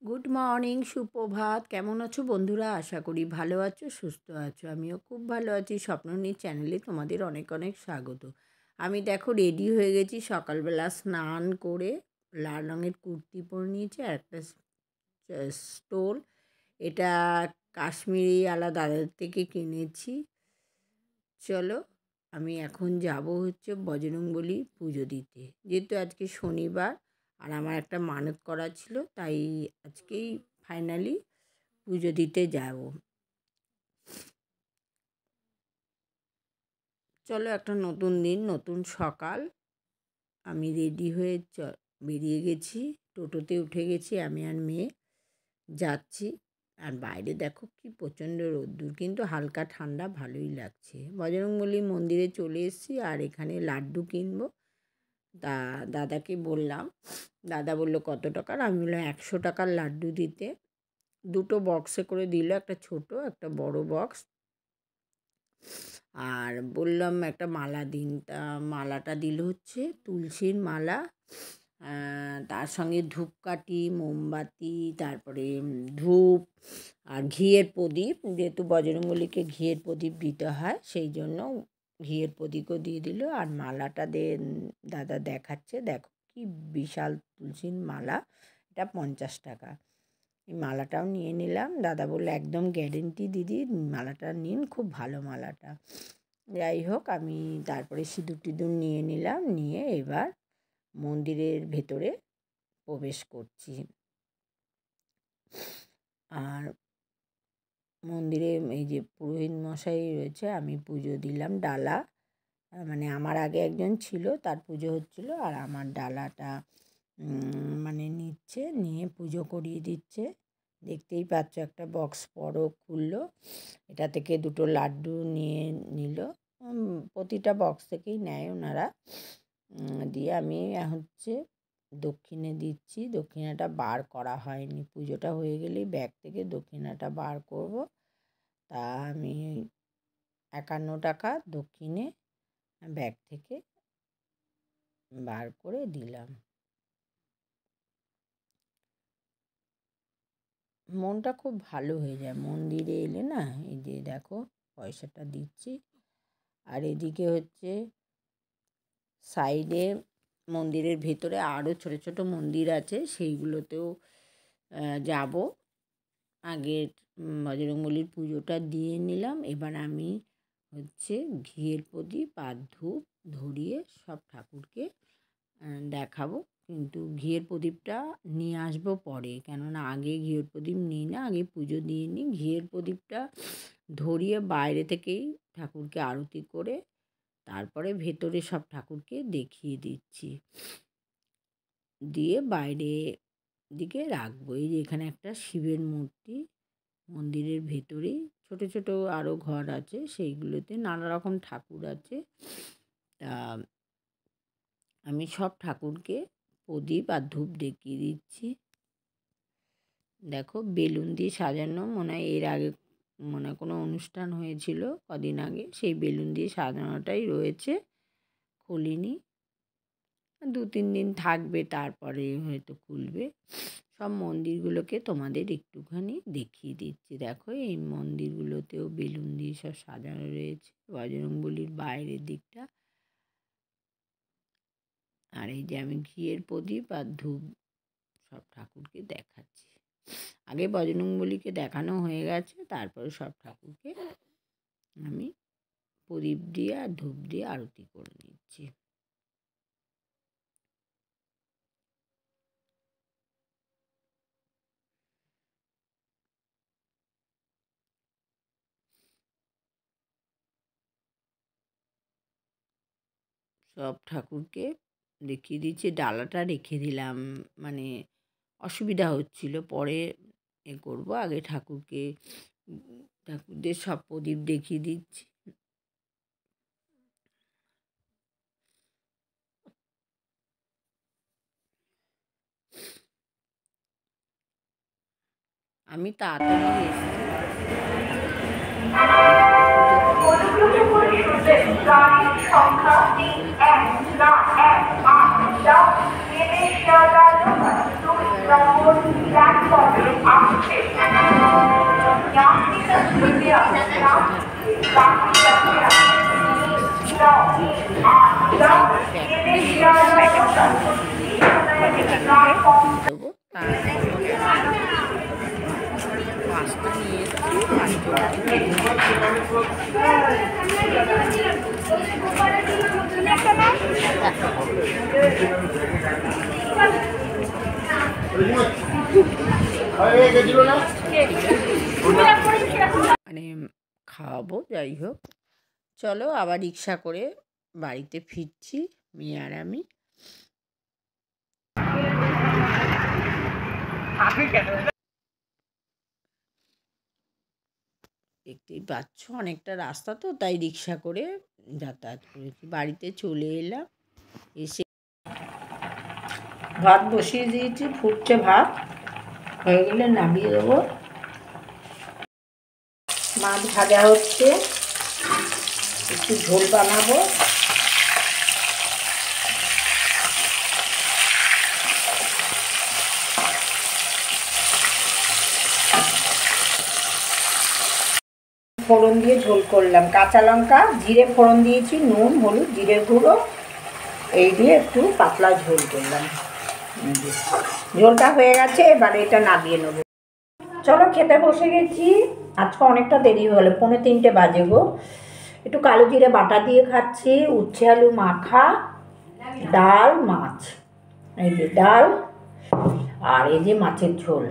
Good morning, সুপ্রভাত। কেমন আছো বন্ধুরা? আশা করি ভালো আছো, সুস্থ আছো। আমিও খুব ভালো আছি। স্বপ্ননীর চ্যানেলে তোমাদের অনেক অনেক স্বাগত। আমি দেখো রেডি হয়ে গেছি। সকালবেলা স্নান করে লাল রঙের কুর্তি পরে নিয়েছি আর একটা স্টোল। এটা কাশ্মীরি আলা দাদার থেকে কিনেছি। চলো, আমি এখন যাব হচ্ছে বজরংবলী পুজো দিতে। যেহেতু আজকে শনিবার আর আমার একটা মানত করা ছিল, তাই আজকেই ফাইনালি পুজো দিতে যাব। চলো, একটা নতুন দিন, নতুন সকাল। আমি রেডি হয়ে বেরিয়ে গেছি। টোটোতে উঠে গেছি, আমি আর মেয়ে যাচ্ছি। আর বাইরে দেখো কি প্রচণ্ড রোদ্দুর, কিন্তু হালকা ঠান্ডা, ভালোই লাগছে। বজরংবলী মন্দিরে চলে এসেছি আর এখানে লাড্ডু কিনবো। দাদাকে বললাম, দাদা বললো কত টাকার। আমি বললাম 100 টাকার লাড্ডু দিতে। দুটো বক্সে করে দিল, একটা ছোট একটা বড় বক্স। আর বললাম একটা মালা দিন। তা মালাটা দিল হচ্ছে তুলসীর মালা, তার সঙ্গে ধূপকাঠি, মোমবাতি, তারপরে ধূপ আর ঘিয়ের প্রদীপ। যেহেতু বজরংবলীকে ঘিয়ের প্রদীপ দিতে হয়, সেই জন্য ঘিয়ের প্রদীপও দিয়ে দিল। আর মালাটা দাদা দেখাচ্ছে, দেখো কি বিশাল তুলসীর মালা। এটা 50 টাকা। এই মালাটাও নিয়ে নিলাম। দাদা বললো একদম গ্যারেন্টি দিদি, মালাটা নিন, খুব ভালো মালাটা। যাই হোক, আমি তারপরে সিঁদুর টিঁদুর নিয়ে নিলাম, নিয়ে এবার মন্দিরের ভেতরে প্রবেশ করছি। আর মন্দিরে এই যে পুরোহিত মশাই রয়েছে, আমি পুজো দিলাম। ডালা মানে আমার আগে একজন ছিল, তার পুজো হচ্ছিল, আর আমার ডালাটা নিয়ে পুজো করিয়ে দিচ্ছে। দেখতেই পাচ্ছ, একটা বক্স বড় খুললো, এটা থেকে দুটো লাড্ডু নিয়ে নিল। প্রতিটা বক্স থেকেই নেয় ওনারা। দিয়ে আমি হচ্ছে দক্ষিণে দিচ্ছি। দক্ষিণাটা বার করা হয়নি, পুজোটা হয়ে গেলেই ব্যাগ থেকে দক্ষিণাটা বার করব। তা আমি 51 টাকা দক্ষিণে ব্যাগ থেকে বার করে দিলাম। মনটা খুব ভালো হয়ে যায় মন্দিরে এলে না। এই যে দেখো, পয়সাটা দিচ্ছি। আর এদিকে হচ্ছে সাইডে মন্দিরের ভেতরে আরও ছোট ছোট মন্দির আছে, সেইগুলোতেও যাব। আগে বজরংবলীর পুজোটা দিয়ে নিলাম। এবার আমি হচ্ছে ঘিয়ের প্রদীপ আর ধূপ ধরিয়ে সব ঠাকুরকে দেখাবো। কিন্তু ঘিয়ের প্রদীপটা নিয়ে আসবো পরে, কেননা আগে ঘিয়ের প্রদীপ নিই না, আগে পুজো দিয়ে নিই। ঘিয়ের প্রদীপটা ধরিয়ে বাইরে থেকেই ঠাকুরকে আরতি করে তারপরে ভেতরে সব ঠাকুরকে দেখিয়ে দিচ্ছি, দিয়ে বাইরে দিকে রাখবো। এই যে এখানে একটা শিবের মূর্তি, মন্দিরের ভেতরেই ছোট ছোট আরও ঘর আছে, সেইগুলোতে নানা রকম ঠাকুর আছে। তা আমি সব ঠাকুরকে প্রদীপ আর ধূপ দেখিয়ে দিচ্ছি। দেখো, বেলুন দিয়ে সাজানো, মনে হয় এর আগে কোনো অনুষ্ঠান হয়েছিল কদিন আগে, সেই বেলুন দিয়ে সাজানোটাই রয়েছে, খুলিনি। 2-3 দিন থাকবে, তারপরে হয়তো খুলবে। সব মন্দিরগুলোকে তোমাদের একটুখানি দেখিয়ে দিচ্ছি। দেখো, এই মন্দিরগুলোতেও বেলুন দিয়ে সব সাজানো রয়েছে, বজরংবলীর বাইরের দিকটা। আর এই যে আমি ঘিয়ের প্রদীপ আর ধূপ সব ঠাকুরকে দেখাচ্ছি। আগে বজরংবলীকে দেখানো হয়ে গেছে, তারপরে সব ঠাকুরকে আমি প্রদীপ দিয়ে আর ধূপ দিয়ে আরতি করে নিচ্ছি। সব ঠাকুরকে দেখিয়ে দিচ্ছি। ডালাটা রেখে দিলাম, মানে অসুবিধা হচ্ছিল, পরে করব। আগে ঠাকুরদের সব প্রদীপ দেখিয়ে দিচ্ছি। আমি তাড়াতাড়ি এসেছি। দেবো পাঁচটা নিয়ে এসেছি, মানে খাওয়াবো। যাই হোক, চলো আবার রিক্সা করে বাড়িতে ফিরছি মেয়ে আর আমি। দেখতেই পাচ্ছ অনেকটা রাস্তা, তো তাই রিক্সা করে যাতায়াত করেছি। বাড়িতে চলে এলাম, এসে ভাত বসিয়ে দিয়েছি, ফুটছে ভাত, হয়ে গেলে নামিয়ে দেবো। মাছ ভাজা হচ্ছে, একটু ঝোল বানাবো। ফোড়ন দিয়ে ঝোল করলাম, কাঁচা লঙ্কা জিরে ফোড়ন দিয়েছি, নুন হলুদ জিরে গুঁড়ো এই দিয়ে একটু পাতলা ঝোল করলাম। ঝোলটা হয়ে গেছে, এবারে এটা নামিয়ে নেবো। চলো খেতে বসে গেছি। আজকে অনেকটা দেরি হলো, 2:45 বাজে গো। একটু কালো জিরে বাটা দিয়ে খাচ্ছি, উচ্ছে আলু মাখা, ডাল, মাছ, এই যে ডাল আর এই যে মাছের ঝোল।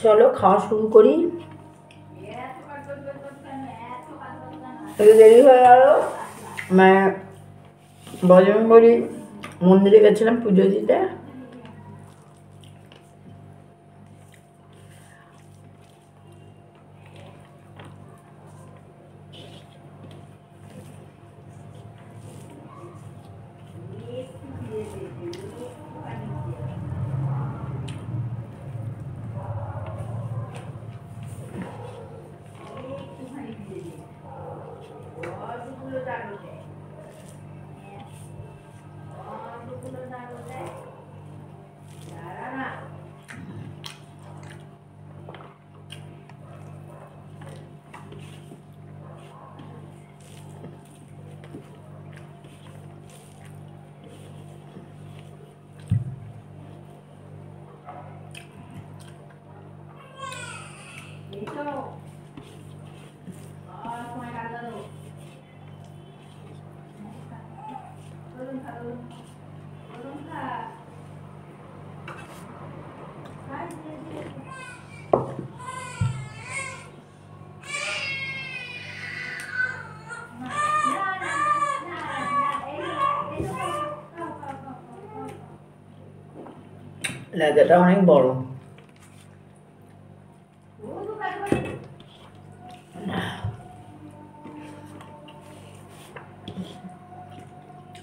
চলো খাওয়া শুরু করি। দেরি হয়ে গেল, বজরংবলী মন্দিরে গেছিলাম পুজো দিতে। লেজাটা অনেক বড়।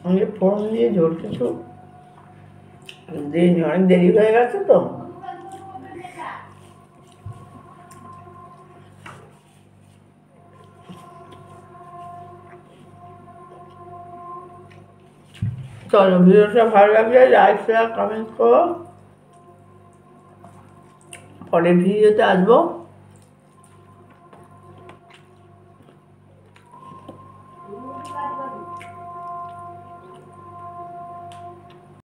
অনেক ফোড়ন দিয়ে ঝোল কিছু দিন, অনেক দেরি হয়ে গেছে তো। চলো, ভিডিওটা ভালো লাগলে লাইক শেয়ার কমেন্ট করো। পরের ভিডিওতে আসবো।